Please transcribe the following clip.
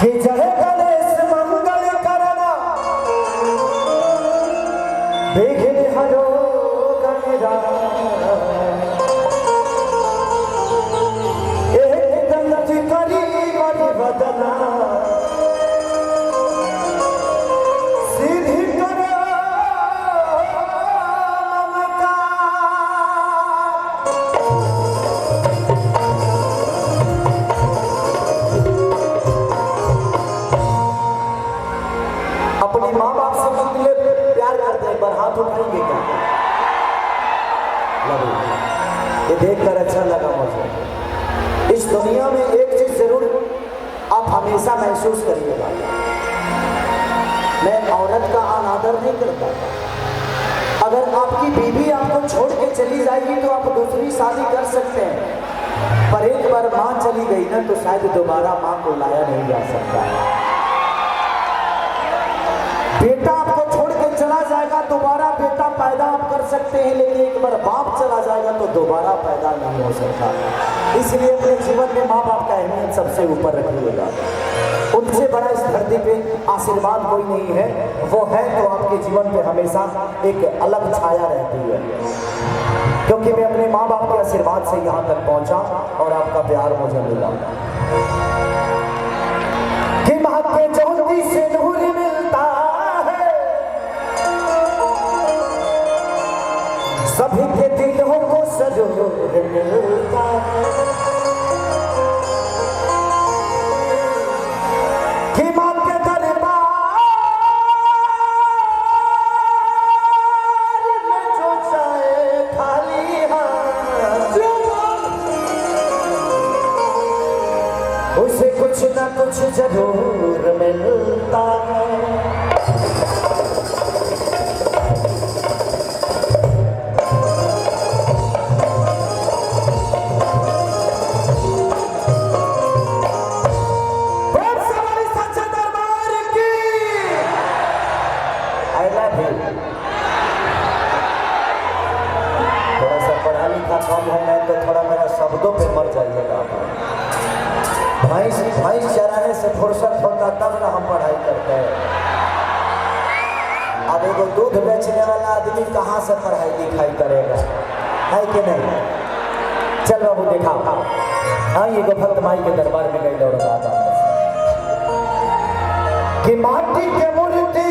कि जय गणेश मंगल करना विघ्न हरो एक दंत करी बलि बदना सिद्धि करो अपने माँ बाप से मिलने प्यार करते हैं, पर हाथ उठाएंगे क्या? ये देखकर अच्छा लगा मुझे। इस दुनिया में एक चीज जरूर आप हमेशा महसूस करिएगा, मैं औरत का अनादर नहीं करता। अगर आपकी बीवी आपको छोड़ के चली जाएगी तो आप दूसरी शादी कर सकते हैं, पर एक बार माँ चली गई ना तो शायद दोबारा माँ को लाया नहीं जा सकता। बेटा आपको छोड़ के चला जाएगा, दोबारा बेटा पैदा आप कर सकते हैं, लेकिन एक बार बाप चला जाएगा तो दोबारा पैदा नहीं हो सकता। इसलिए अपने जीवन में माँ बाप का अहमियत सबसे ऊपर रखिएगा। उनसे बड़ा इस धरती पे आशीर्वाद कोई नहीं है, वो है तो आपके जीवन पे हमेशा एक अलग छाया रहती है। क्योंकि मैं अपने माँ बाप के आशीर्वाद से यहाँ तक पहुँचा और आपका प्यार मुझे मिला। कि महात्मा ज्योति से नूर मिलता है, सभी के दिलों को सरूर मिलता है। कि माँ के दरबार में जो जाए खाली हाथ, उसे कुछ न कुछ जरूर मिलता है। थोड़ा सा पढ़ा लिखा कम है मैं तो थोड़ा मेरा शब्दों पे मर जाइएगा। भैंस चराने से फुर्सत होता तब ना हम पढ़ाई करते हैं। अब एगो दूध बेचने वाला आदमी कहाँ से पढ़ाई लिखाई करेगा, है कि नहीं? चल बाबू देखा, हाँ ये भक्त माई के दरबार में गई दौड़ रहा था कि माटी के मूर्ति